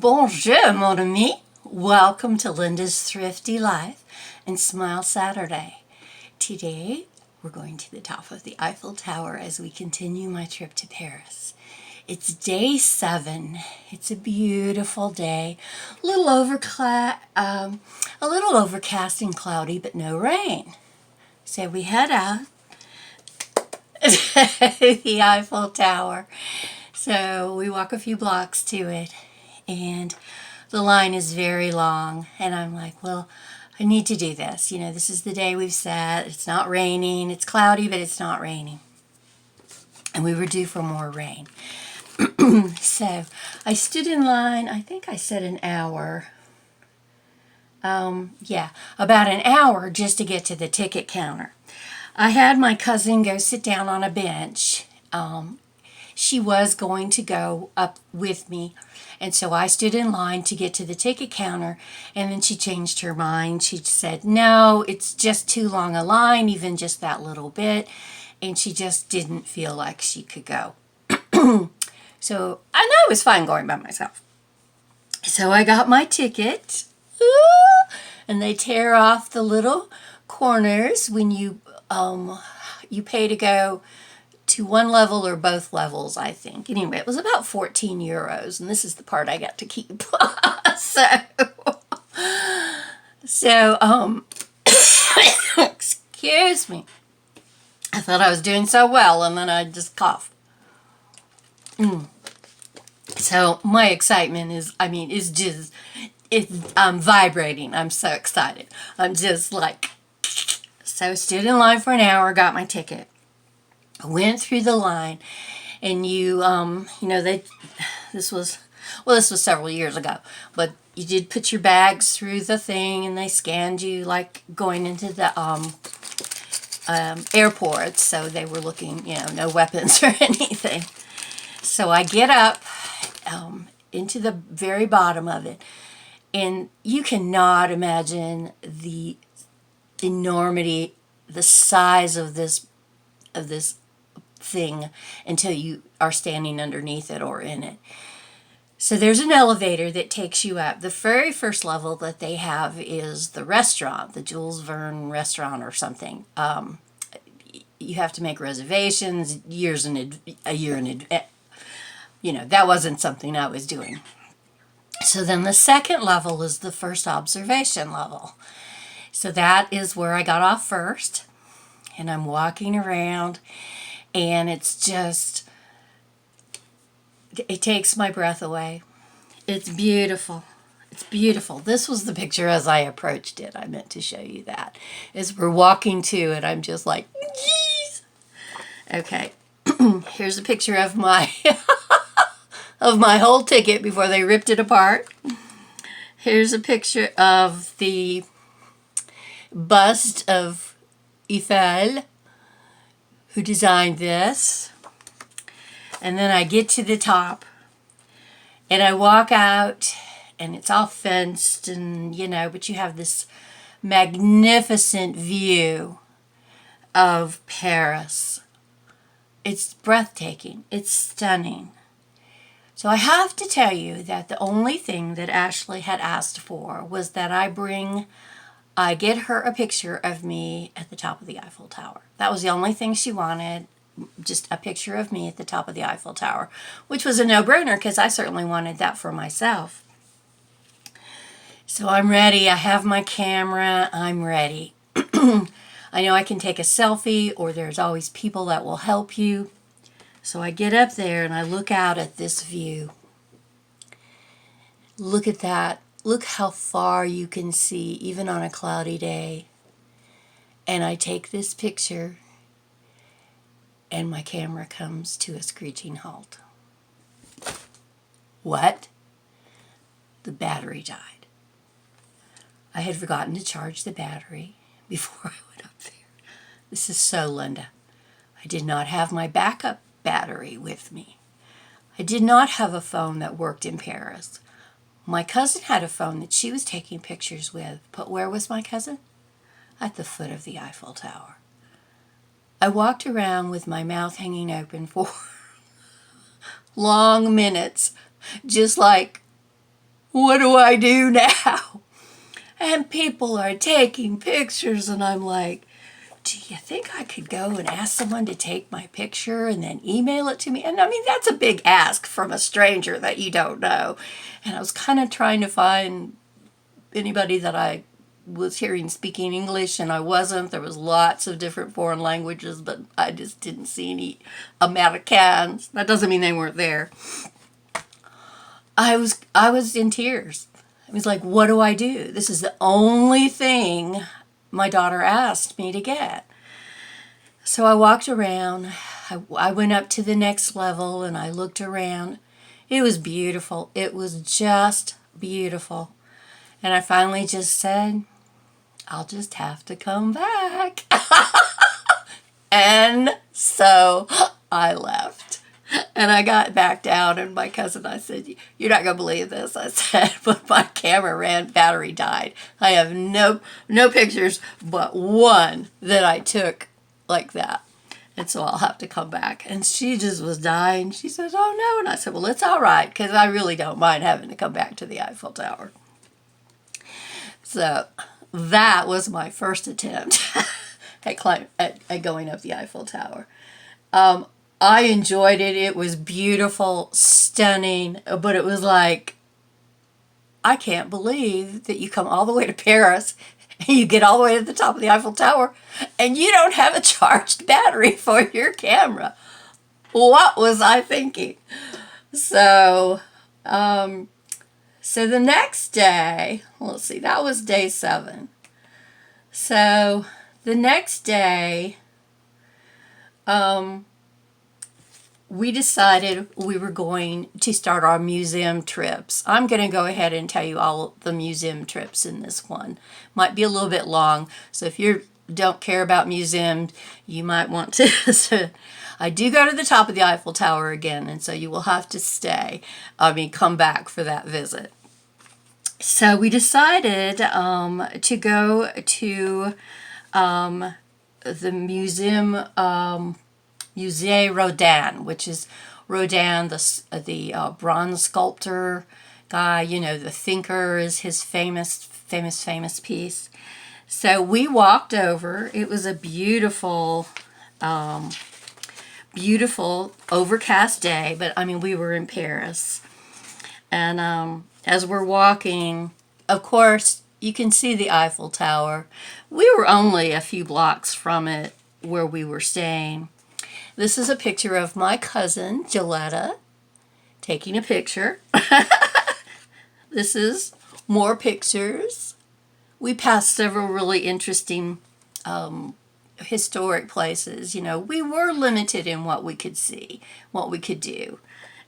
Bonjour, mon ami. Welcome to Linda's Thrifty Life and Smile Saturday. Today, we're going to the top of the Eiffel Tower as we continue my trip to Paris. It's day 7. It's a beautiful day. A little overcast and cloudy, but no rain. So we head out the Eiffel Tower. So we walk a few blocks to it, and the line is very long. And I'm like, well, I need to do this. You know, this is the day we've set. It's not raining. It's cloudy, but it's not raining. And we were due for more rain. So I stood in line, I think I said an hour. About an hour just to get to the ticket counter. I had my cousin go sit down on a bench. She was going to go up with me, and so I stood in line to get to the ticket counter, and then she changed her mind. She said, no, it's just too long a line, even just that little bit, and she just didn't feel like she could go. So I know it was fine going by myself. So I got my ticket, and they tear off the little corners when you pay to go to one level or both levels, I think. Anyway, it was about 14 euros, and this is the part I got to keep. So, excuse me. I thought I was doing so well, and then I just coughed. So my excitement I'm vibrating. I'm so excited. I'm just like, so stood in line for an hour, got my ticket. I went through the line, and this was several years ago, but you did put your bags through the thing, and they scanned you like going into the airport, so they were looking, no weapons or anything. So I get up into the very bottom of it, and you cannot imagine the enormity, the size of this thing until you are standing underneath it or in it. So there's an elevator that takes you up. The very first level that they have is the restaurant, the Jules Verne restaurant or something. You have to make reservations a year in advance. That wasn't something I was doing. So then the second level is the first observation level. So that is where I got off first, and I'm walking around, and it's just, it takes my breath away. It's beautiful. It's beautiful. This was the picture as I approached it. I meant to show you that. As we're walking to it, I'm just like, jeez. Okay, here's a picture of my of my whole ticket before they ripped it apart. Here's a picture of the bust of Eiffel, who designed this. And then I get to the top, and I walk out, and it's all fenced, and but you have this magnificent view of Paris. It's breathtaking. It's stunning. So I have to tell you that the only thing that Ashley had asked for was that I get her a picture of me at the top of the Eiffel Tower. That was the only thing she wanted, just a picture of me at the top of the Eiffel Tower, which was a no-brainer because I certainly wanted that for myself. So I'm ready. I have my camera. I'm ready. I know I can take a selfie, or there's always people that will help you. So I get up there and I look out at this view. Look at that. Look how far you can see, even on a cloudy day. And I take this picture, and my camera comes to a screeching halt. What? The battery died. I had forgotten to charge the battery before I went up there. This is so Linda. I did not have my backup battery with me. I did not have a phone that worked in Paris. My cousin had a phone that she was taking pictures with, but where was my cousin? At the foot of the Eiffel Tower. I walked around with my mouth hanging open for long minutes, just like what do I do now? And people are taking pictures, and I'm like, do you think I could go and ask someone to take my picture and then email it to me? And I mean, that's a big ask from a stranger that you don't know. And I was kind of trying to find anybody that I was hearing speaking English, and I wasn't. There was lots of different foreign languages, but I just didn't see any Americans. That doesn't mean they weren't there. I was in tears. I was like, what do I do? This is the only thing my daughter asked me to get. So I walked around. I went up to the next level and I looked around. It was beautiful. It was just beautiful. And I finally just said, I'll just have to come back. And so I left. And I got back down, and my cousin, I said, you're not going to believe this. I said, but my camera battery died. I have no pictures but one that I took like that. And so I'll have to come back. And she just was dying. She says, oh no. And I said, well, it's all right, because I really don't mind having to come back to the Eiffel Tower. So that was my first attempt at going up the Eiffel Tower. I enjoyed it. It was beautiful, stunning, but it was like, I can't believe that you come all the way to Paris and you get all the way to the top of the Eiffel Tower and you don't have a charged battery for your camera. What was I thinking? So the next day, let's see, that was day 7. So the next day, we decided we were going to start our museum trips. I'm going to go ahead and tell you all the museum trips in this one. Might be a little bit long, so if you don't care about museums, you might want to. I do go to the top of the Eiffel Tower again, and so you will have to come back for that visit. So we decided to go to the museum, Musée Rodin, which is Rodin, the bronze sculptor guy, the thinker is his famous piece. So we walked over. It was a beautiful overcast day, but I mean, we were in Paris. And as we're walking, of course, you can see the Eiffel Tower. We were only a few blocks from it where we were staying. This is a picture of my cousin, Gilletta, taking a picture. This is more pictures. We passed several really interesting historic places. We were limited in what we could see, what we could do.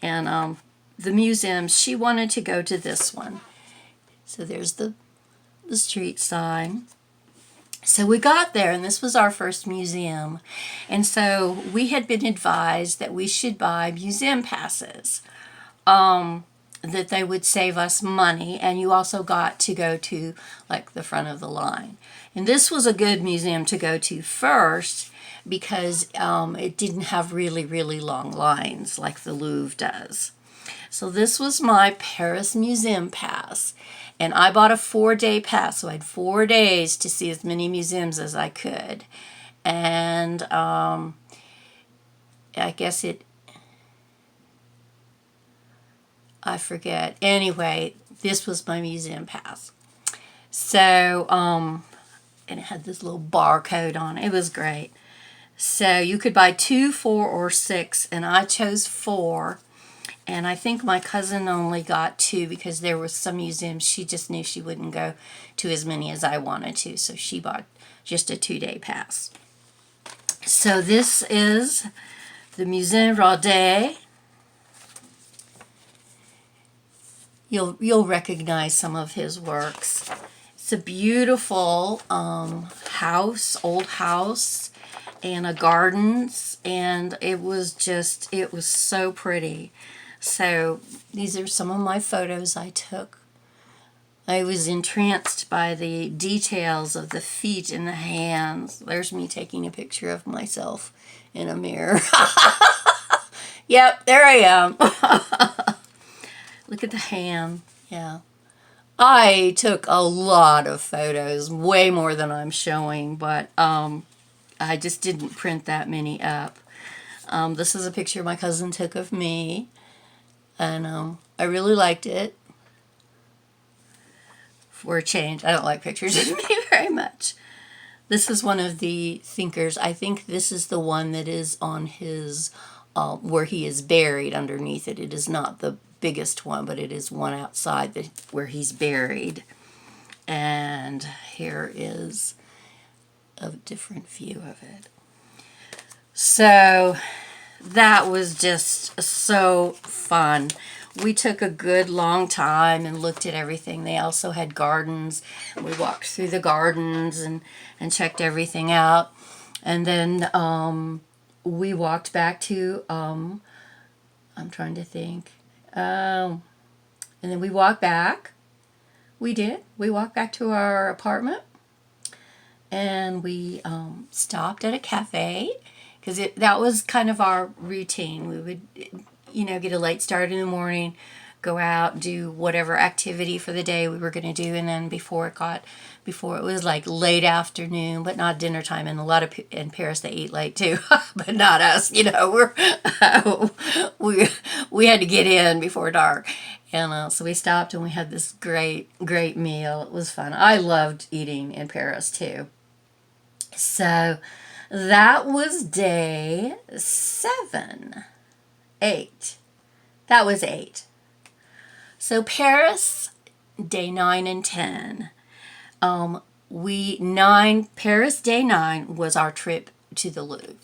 And the museums, she wanted to go to this one. So there's the street sign. So we got there, and this was our first museum. And so we had been advised that we should buy museum passes, that they would save us money, and you also got to go to, like, the front of the line. And this was a good museum to go to first because it didn't have really, really long lines like the Louvre does. So this was my Paris Museum pass. And I bought a 4-day pass, so I had 4 days to see as many museums as I could. And I guess I forget. Anyway, this was my museum pass. So, and it had this little barcode on it. It was great. So you could buy 2, 4, or 6, and I chose 4. And I think my cousin only got 2 because there were some museums she just knew she wouldn't go to as many as I wanted to. So she bought just a 2-day pass. So this is the Musée Rodin. You'll recognize some of his works. It's a beautiful old house, and a gardens, and it was so pretty. So these are some of my photos I took. I was entranced by the details of the feet and the hands. There's me taking a picture of myself in a mirror. Yep, there I am. Look at the hand. Yeah, I took a lot of photos, way more than I'm showing, but I just didn't print that many up. This is a picture my cousin took of me, and I really liked it. For a change, I don't like pictures of me very much. This is one of the thinkers. I think this is the one that is on his, where he is buried underneath it. It is not the biggest one, but it is one outside where he's buried. And here is a different view of it. So that was just so fun. We took a good long time and looked at everything. They also had gardens. We walked through the gardens and checked everything out. And then we walked back to, I'm trying to think. And then we walked back. We did. We walked back to our apartment. And we stopped at a cafe because that was kind of our routine. We would, get a late start in the morning, go out, do whatever activity for the day we were going to do, and then before it was like late afternoon, but not dinner time. And a lot of in Paris they eat late too, but not us. We had to get in before dark, and so we stopped and we had this great meal. It was fun. I loved eating in Paris too. So that was day 7. 8. That was 8. So Paris, day 9 and 10. Paris day 9 was our trip to the Louvre.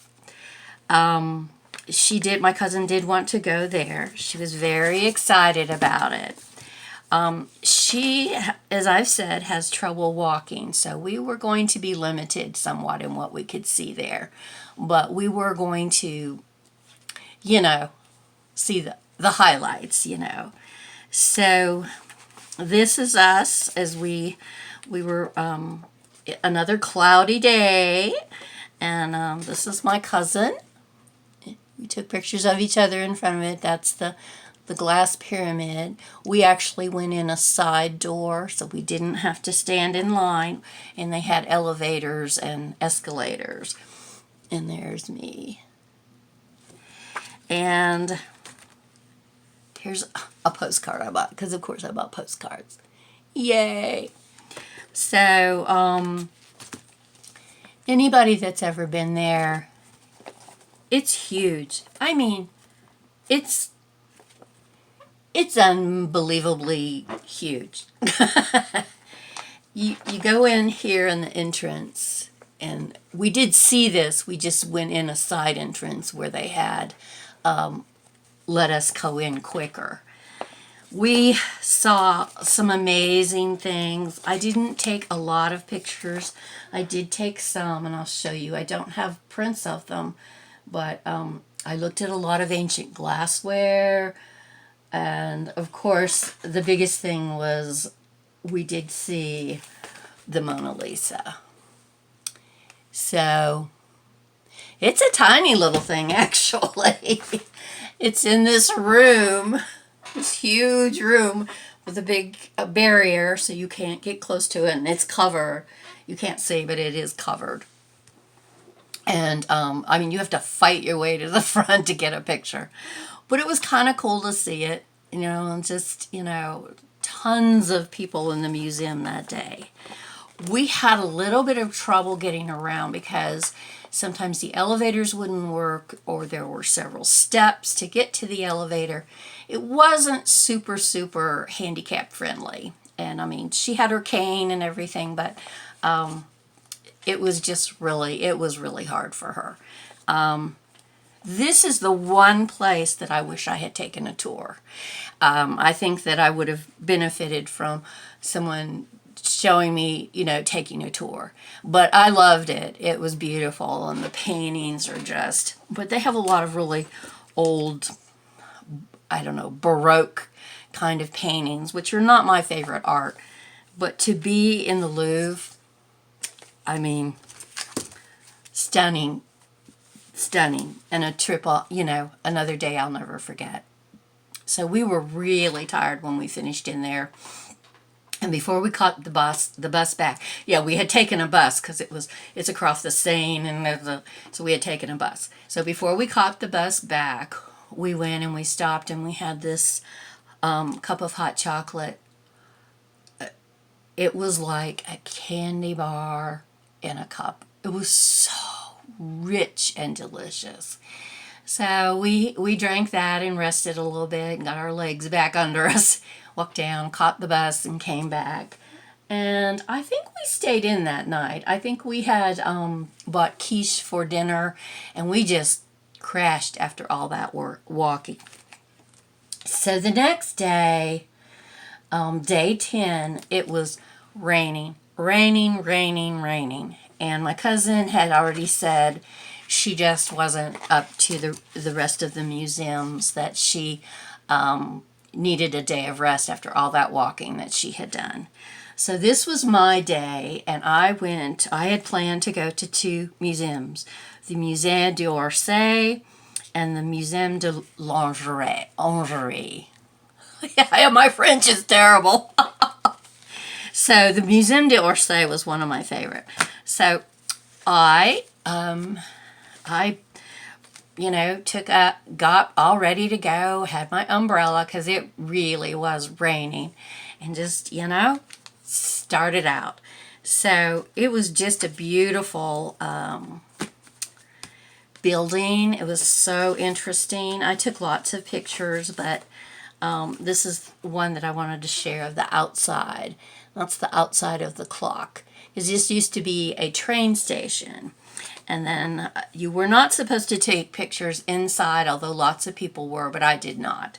My cousin did want to go there. She was very excited about it. She, as I've said, has trouble walking, so we were going to be limited somewhat in what we could see there. But we were going to, see the highlights, So this is us as we were another cloudy day, and this is my cousin. We took pictures of each other in front of it. That's the glass pyramid. We actually went in a side door, so we didn't have to stand in line, and they had elevators and escalators. And there's me. And here's a postcard I bought, because of course I bought postcards. Yay! So, anybody that's ever been there, it's huge. I mean, it's unbelievably huge. You go in here in the entrance, and we did see this. We just went in a side entrance where they had let us go in quicker. We saw some amazing things. I didn't take a lot of pictures. I did take some, and I'll show you. I don't have prints of them, but I looked at a lot of ancient glassware, and of course the biggest thing was we did see the Mona Lisa. So it's a tiny little thing, actually. It's in this room, this huge room with a big barrier, so you can't get close to it, and it's covered. You can't see, but it is covered. And you have to fight your way to the front to get a picture. But it was kind of cool to see it, and just, tons of people in the museum that day. We had a little bit of trouble getting around because sometimes the elevators wouldn't work, or there were several steps to get to the elevator. It wasn't super handicap friendly. And she had her cane and everything, but it was really hard for her. This is the one place that I wish I had taken a tour. I think that I would have benefited from someone showing me, taking a tour. But I loved it. It was beautiful, and the paintings are but they have a lot of really old, Baroque kind of paintings, which are not my favorite art. But to be in the Louvre, stunning, and a trip, another day I'll never forget. So we were really tired when we finished in there. And before we caught the bus back, yeah, we had taken a bus because it's across the Seine, and so we had taken a bus. So before we caught the bus back, we went and we stopped and we had this cup of hot chocolate. It was like a candy bar in a cup. It was so rich and delicious. So we drank that and rested a little bit and got our legs back under us, walked down, caught the bus, and came back. And I think we stayed in that night. I think we had bought quiche for dinner, and we just crashed after all that walking. So the next day, day 10, it was raining. And my cousin had already said she just wasn't up to the rest of the museums, that she needed a day of rest after all that walking that she had done. So this was my day, and I had planned to go to 2 museums, the Musée d'Orsay and the Museum de Lingerie. Yeah, my French is terrible. So the Museum d'Orsay was one of my favorite. So I got all ready to go, had my umbrella because it really was raining, and just, started out. So it was just a beautiful building. It was so interesting. I took lots of pictures, but this is one that I wanted to share of the outside. That's the outside of the clock. This used to be a train station. And then you were not supposed to take pictures inside, although lots of people were, but I did not.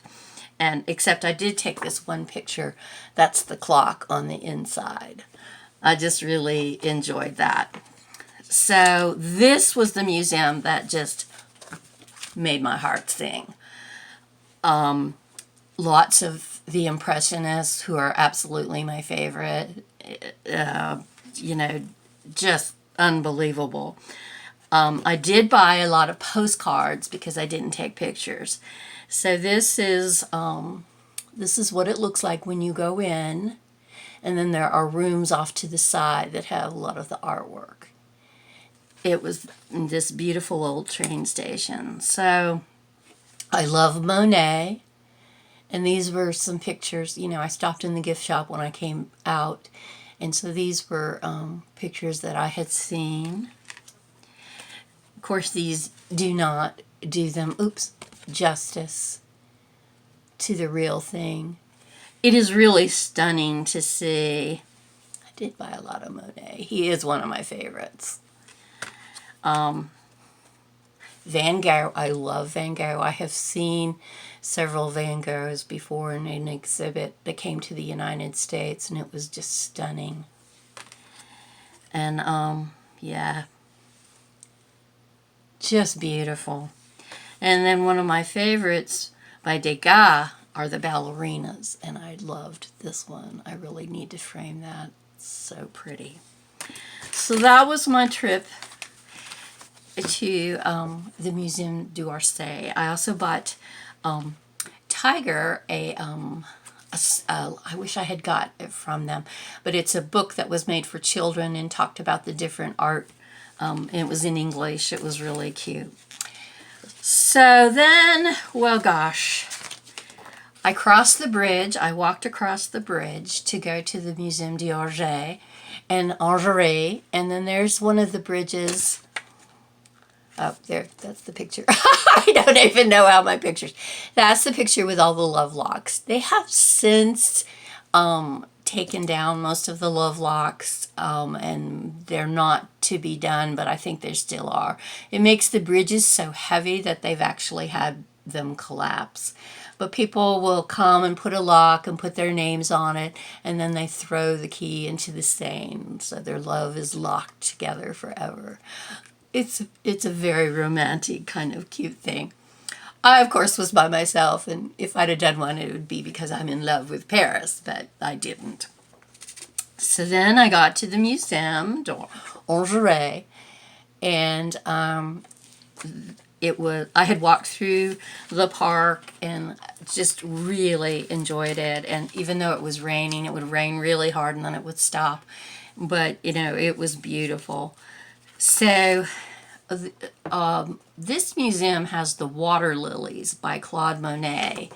And except I did take this one picture. That's the clock on the inside. I just really enjoyed that. So this was the museum that just made my heart sing. Lots of the Impressionists, who are absolutely my favorite, just unbelievable. I did buy a lot of postcards because I didn't take pictures. So this is what it looks like when you go in, and then there are rooms off to the side that have a lot of the artwork. It was this beautiful old train station. So I love Monet. And these were some pictures. I stopped in the gift shop when I came out. And so these were pictures that I had seen. Of course, these do not do them, justice to the real thing. It is really stunning to see. I did buy a lot of Monet. He is one of my favorites. Van Gogh, I love Van Gogh. I have seen several Van Goghs before in an exhibit that came to the United States, and it was just stunning. And just beautiful. And then one of my favorites by Degas are the ballerinas, and I loved this one. I really need to frame that. It's so pretty. So that was my trip to the Museum d'Orsay. I also bought Tiger I wish I had got it from them, but it's a book that was made for children and talked about the different art. And it was in English. It was really cute. So then, well, gosh, I crossed the bridge. I walked across the bridge to go to the Museum d'Orsay and Lingerie, and then there's one of the bridges. Oh, there, that's the picture. I don't even know how my pictures. That's the picture with all the love locks. They have since taken down most of the love locks, and they're not to be done, but I think they still are. It makes the bridges so heavy that they've actually had them collapse. But people will come and put a lock and put their names on it, and then they throw the key into the Seine, so their love is locked together forever. It's a very romantic, kind of cute thing. I, of course, was by myself, and if I'd have done one, it would be because I'm in love with Paris, but I didn't. So then I got to the Museum d'Orsay, and I had walked through the park and just really enjoyed it. And even though it was raining, it would rain really hard and then it would stop. But, you know, it was beautiful. So this museum has the water lilies by Claude Monet.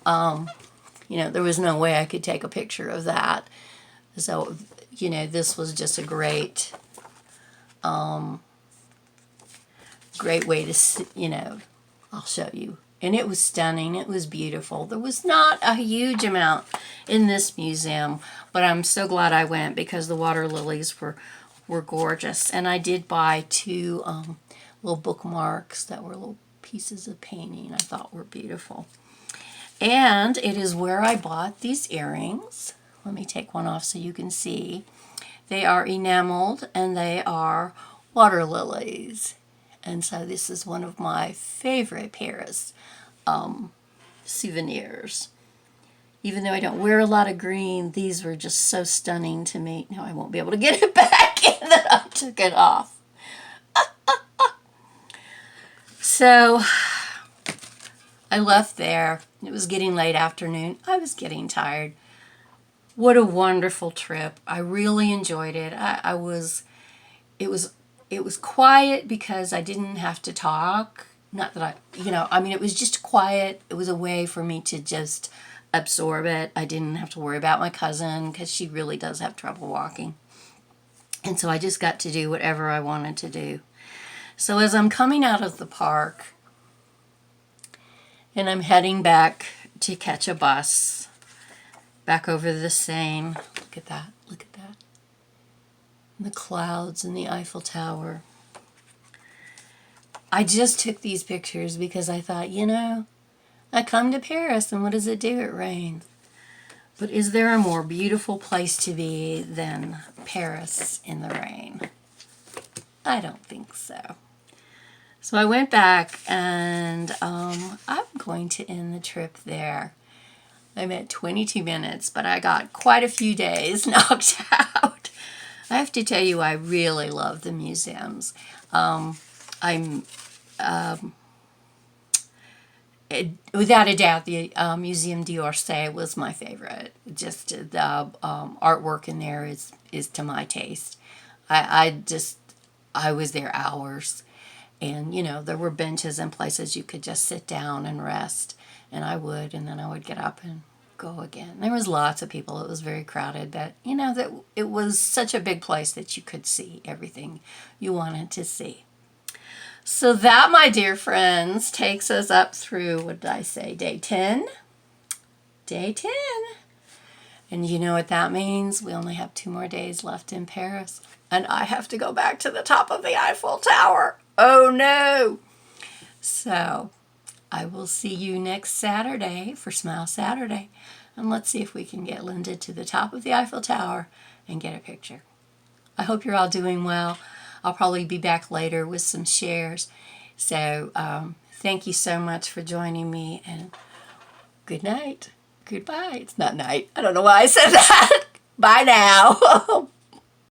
You know, there was no way I could take a picture of that. So, you know, this was just a great way to, you know, I'll show you. And it was stunning. It was beautiful. There was not a huge amount in this museum, but I'm so glad I went because the water lilies were gorgeous. And I did buy two little bookmarks that were little pieces of painting I thought were beautiful. And it is where I bought these earrings. Let me take one off so you can see. They are enameled and they are water lilies. And so this is one of my favorite Paris souvenirs. Even though I don't wear a lot of green, these were just so stunning to me. Now I won't be able to get it back in that I took it off. So I left there. It was getting late afternoon. I was getting tired. What a wonderful trip. I really enjoyed it. It was quiet because I didn't have to talk. Not that it was just quiet. It was a way for me to just absorb it. I didn't have to worry about my cousin because she really does have trouble walking. And so I just got to do whatever I wanted to do. So as I'm coming out of the park and I'm heading back to catch a bus back over the Seine. Look at that. Look at that. The clouds and the Eiffel Tower. I just took these pictures because I thought, you know, I come to Paris and what does it do? It rains. But is there a more beautiful place to be than Paris in the rain? I don't think so. So I went back and I'm going to end the trip there. I'm at 22 minutes, but I got quite a few days knocked out. I have to tell you, I really love the museums. Without a doubt, the Museum d'Orsay was my favorite. Just the artwork in there is to my taste. I was there hours. And, you know, there were benches and places you could just sit down and rest. And I would, and then I would get up and go again. There was lots of people. It was very crowded. But, you know, that it was such a big place that you could see everything you wanted to see. So that, my dear friends, takes us up through, what did I say, day 10? Day 10. And you know what that means? We only have 2 more days left in Paris. And I have to go back to the top of the Eiffel Tower. Oh no! So, I will see you next Saturday for Smile Saturday. And let's see if we can get Linda to the top of the Eiffel Tower and get a picture. I hope you're all doing well. I'll probably be back later with some shares. So, thank you so much for joining me, and good night. Goodbye. It's not night. I don't know why I said that. Bye now.